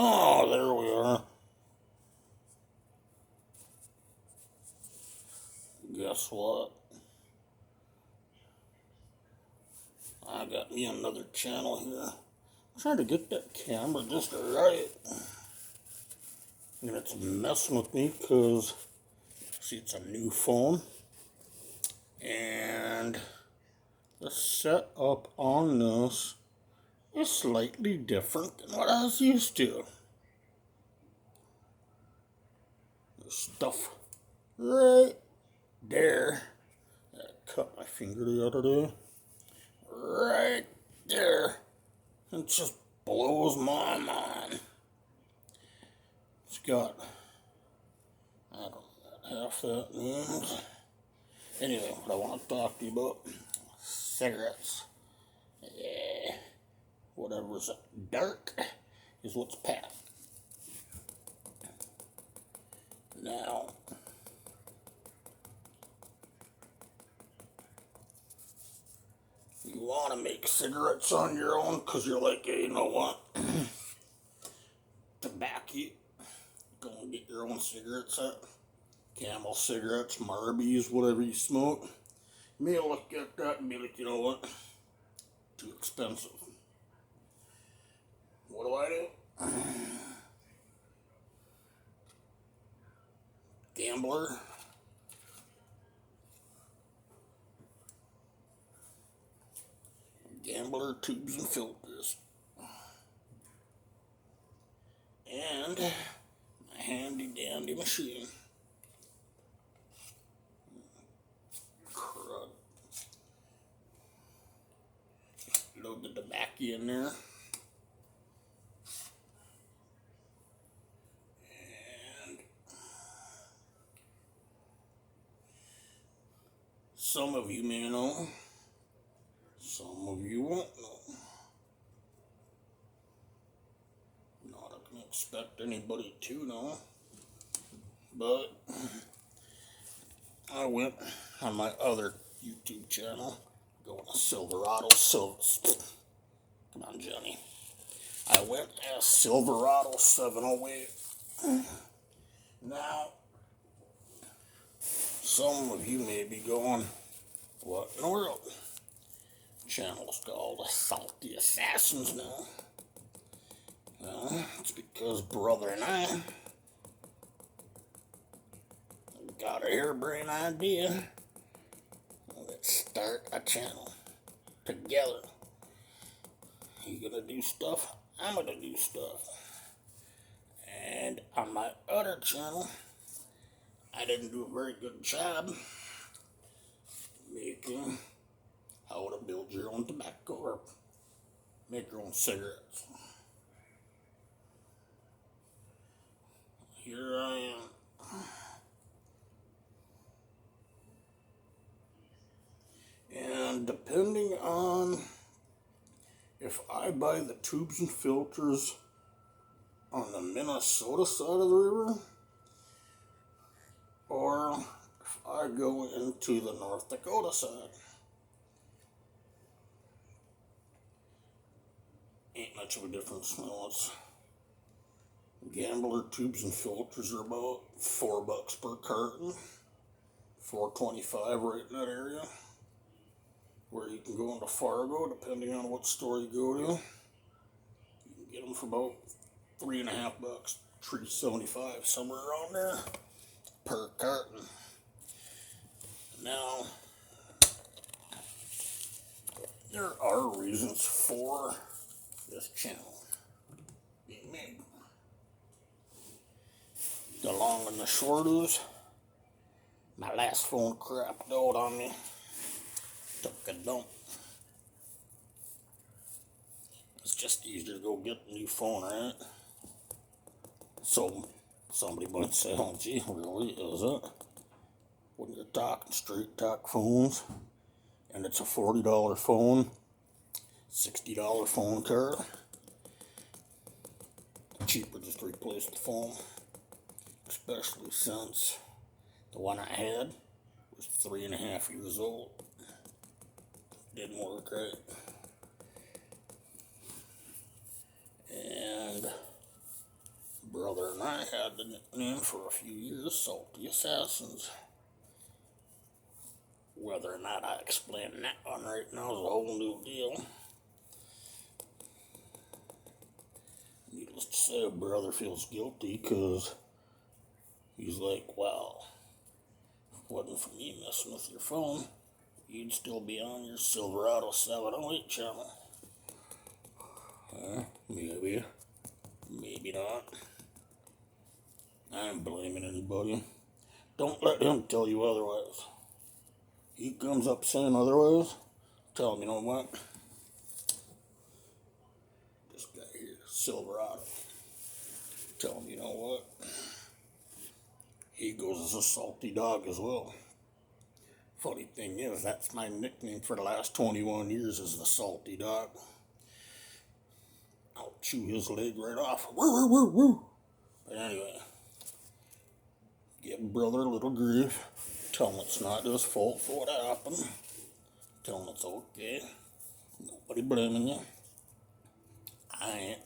Oh, there we are. Guess what? I got me another channel here. I'm trying to get that camera just right. And it's messing with me because, see, it's a new phone. And the setup on this is slightly different than what I was used to. There's stuff right there. I cut my finger the other day. Right there. It just blows my mind. It's got, I don't know what half that means. Anyway, what I want to talk to you about, cigarettes. Yeah, whatever's dark is what's pat. Now, you want to make cigarettes on your own because you're like, hey, you know what? Tobacco. Go and get your own cigarettes at Camel cigarettes, Marbies, whatever you smoke. You may look at that and be like, you know what? Too expensive. What do? Gambler. Gambler tubes and filters. And a handy dandy machine. Crud. Load the tobacco in there. And some of you may know. Some of you won't know. Not I can expect anybody to know. But I went on my other YouTube channel, going to Silverado. Come on, Johnny. I went as Silverado 708. Now, some of you may be going, what in the world? Channel's called Salty Assassins now. Well, it's because brother and I got a harebrained idea. Let's start a channel together. You gonna do stuff, I'm gonna do stuff. And on my other channel, I didn't do a very good job making how to build your own tobacco or make your own cigarettes. Here I am. And depending on if I buy the tubes and filters on the Minnesota side of the river, or if I go into the North Dakota side, ain't much of a difference. No, it's Gambler tubes and filters are about $4 per carton, $4.25 right in that area. Where you can go into Fargo, depending on what store you go to, you can get them for about $3.50, $3.75, somewhere around there per carton. Now, there are reasons for this channel being made. The long and the short is, my last phone crapped out on me. Took a dump. It's just easier to go get a new phone, right? So, somebody might say, oh gee, really, is it? When you're talking straight talk phones, and it's a $40 phone, $60 phone card, cheaper just to replace the phone. Especially since the one I had was 3.5 years old. Didn't work right. And brother and I had the nickname for a few years, Salty Assassins. Whether or not I explain that one right now is a whole new deal. Needless to say, brother feels guilty because he's like, well, if it wasn't for me messing with your phone, you'd still be on your Silverado 708 channel. Maybe. Maybe not. I ain't blaming anybody. Don't let him tell you otherwise. He comes up saying otherwise, tell him, you know what? This guy here, Silverado. Tell him, you know what? He goes as a salty dog as well. Funny thing is, that's my nickname for the last 21 years is the salty dog. I'll chew his leg right off. Woo, woo, woo, woo. But anyway, give brother a little grief. Tell him it's not his fault for what happened. Tell him it's okay. Nobody blaming you. I ain't.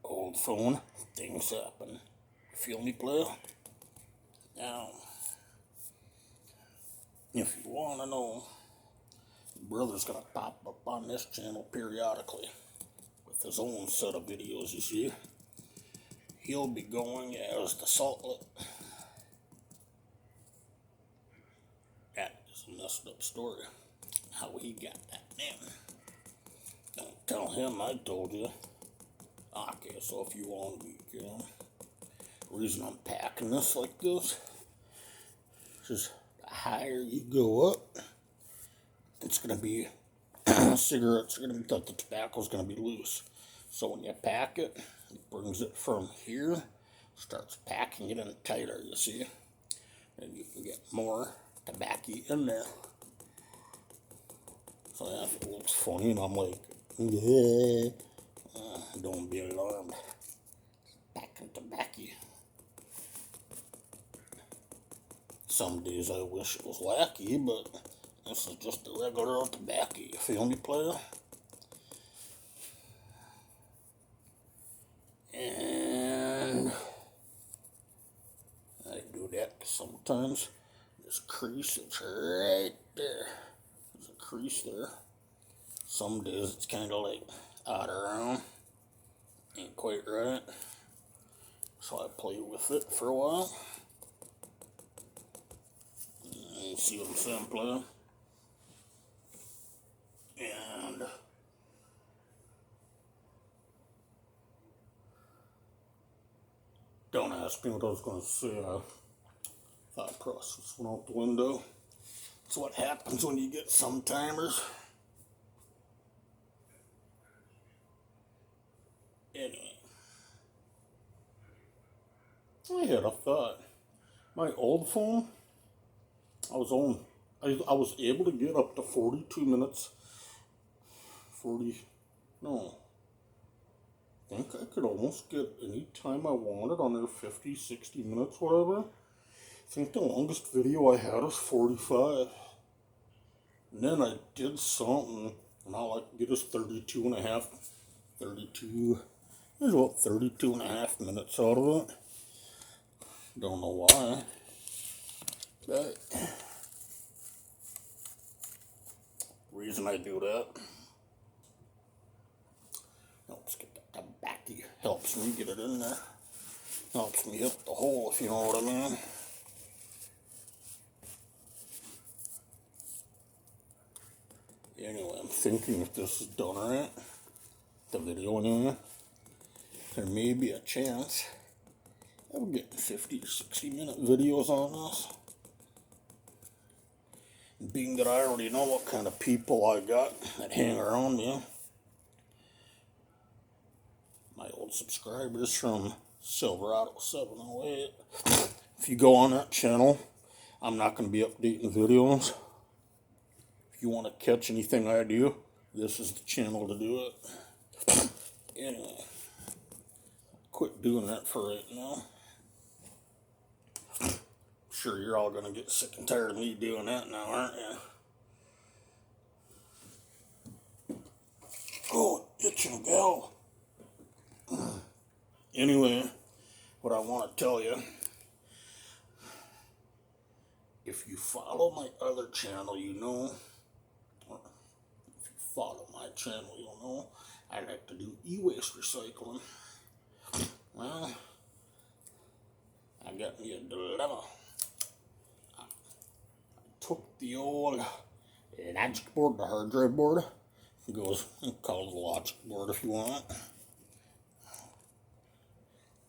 Old phone, things happen. Feel me, player? Now, if you want to know, brother's going to pop up on this channel periodically with his own set of videos, you see. He'll be going as the Saltlet. That is a messed up story. How he got that name. Don't tell him I told you. Okay, so if you want to be, you know, the reason I'm packing this like this is the higher you go up, it's going to be, cigarettes are going to be, the tobacco's going to be loose. So when you pack it, it brings it from here, starts packing it in tighter, you see? And you can get more tobacco in there. So yeah, if it looks funny and I'm like, yeah, don't be alarmed. Packing tobacco. Some days I wish it was wacky, but this is just the regular tobacco. You feel me, player? And I do that sometimes. This crease is right there. There's a crease there. Some days it's kind of like out around. Ain't quite right. So I play with it for a while. You see what I'm saying, player? And don't ask me what I was going to say. Thought process went out the window. That's what happens when you get some timers. Anyway, I had a thought. My old phone, I was able to get up to 42 minutes. I think I could almost get any time I wanted on there, 50, 60 minutes, whatever. I think the longest video I had was 45. And then I did something, and all I could get is 32 and a half. There's about 32 and a half minutes out of it. Don't know why. But the reason I do that helps get the tobacco, helps me get it in there. Helps me hit the hole, if you know what I mean. Anyway, I'm thinking if this is done right, the video anyway, there may be a chance of getting 50 or 60 minute videos on this. And being that I already know what kind of people I got that hang around me, my old subscribers from Silverado 708, if you go on that channel, I'm not going to be updating videos. If you want to catch anything I do, this is the channel to do it. Anyway, quit doing that for right now. I'm sure you're all going to get sick and tired of me doing that now, aren't you? Oh, itching bell. Anyway, what I want to tell you, if you follow my other channel, you know, or if you follow my channel, you'll know I like to do e-waste recycling. Well, I got me a dilemma. I took the old logic board, the hard drive board. It goes, call it a logic board if you want.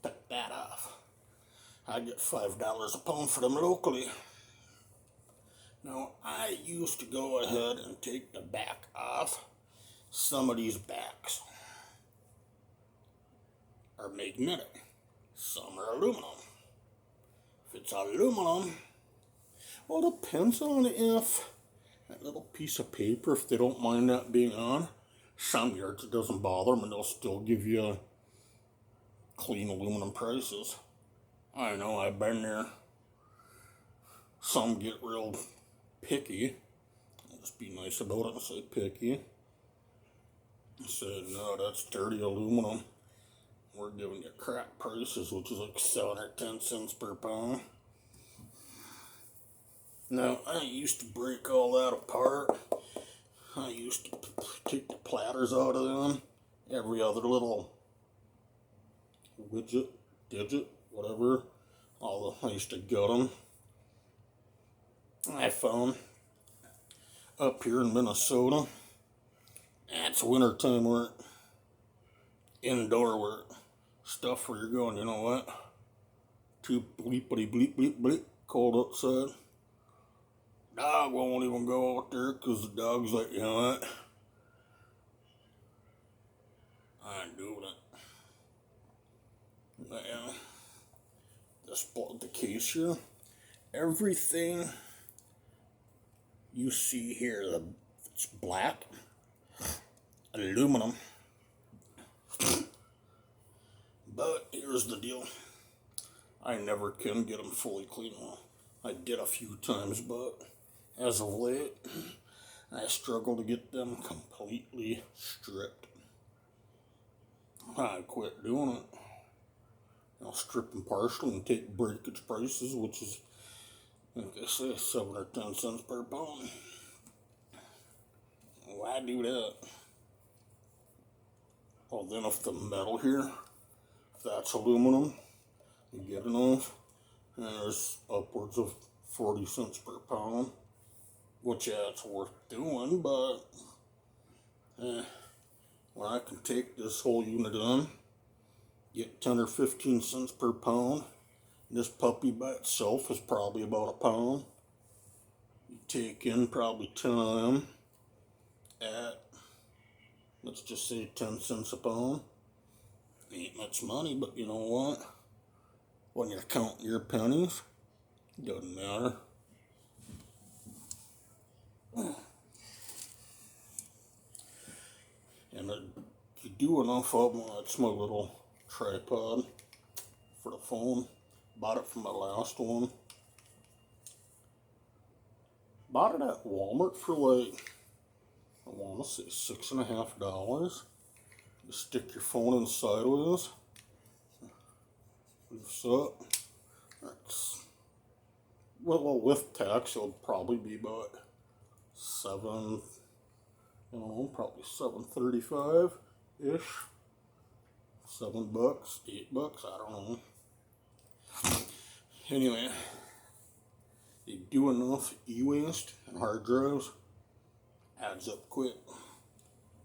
Took that off. I get $5 a pound for them locally. Now, I used to go ahead and take the back off. Some of these backs are magnetic. Some are aluminum. If it's aluminum, well, it depends on if that little piece of paper, if they don't mind that being on. Some yards it doesn't bother them and they'll still give you clean aluminum prices. I know, I've been there. Some get real picky. I'll just be nice about it and say picky. I said, no, that's dirty aluminum. We're giving you crap prices, which is like 7 or 10 cents per pound. Now, I used to break all that apart. I used to take the platters out of them. Every other little widget, digit, whatever. I used to gut them. I found up here in Minnesota, it's winter time work, indoor work, stuff where you're going, you know what, too bleepity bleep bleep bleep, cold outside. Dog won't even go out there because the dog's like, you know what, I ain't doing it. But yeah, the case here, everything you see here, it's black, aluminum. But here's the deal. I never can get them fully clean. Well, I did a few times, but as of late, I struggle to get them completely stripped. I quit doing it. I'll strip them partially and take breakage prices, which is, like I say, 7 or 10 cents per pound. Why do that? Well, then if the metal here, if that's aluminum, you get enough, and there's upwards of 40 cents per pound, which, yeah, it's worth doing, but when I can take this whole unit on, get 10 or 15 cents per pound, this puppy by itself is probably about a pound. You take in probably 10 of them at, let's just say 10 cents a pound. Ain't much money, but you know what? When you're counting your pennies, doesn't matter. And you do enough of them, that's my little tripod for the phone. Bought it from my last one. Bought it at Walmart for like, I want to say $6.50. You stick your phone in sideways. Lifts up. That's, well, with tax, it'll probably be about probably $7.35-ish. $7, $8, I don't know. Anyway, you do enough e-waste and hard drives, adds up quick.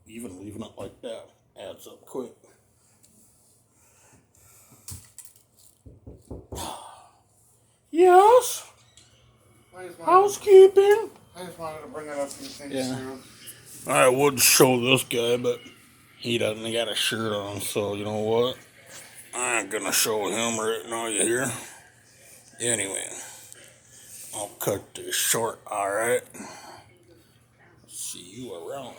Even leaving it like that adds up quick. Yes? Housekeeping? I just wanted to bring up a few things too. I would show this guy, but he doesn't got a shirt on, so you know what? I ain't gonna show him right now, you hear? Anyway, I'll cut this short, alright? See you around.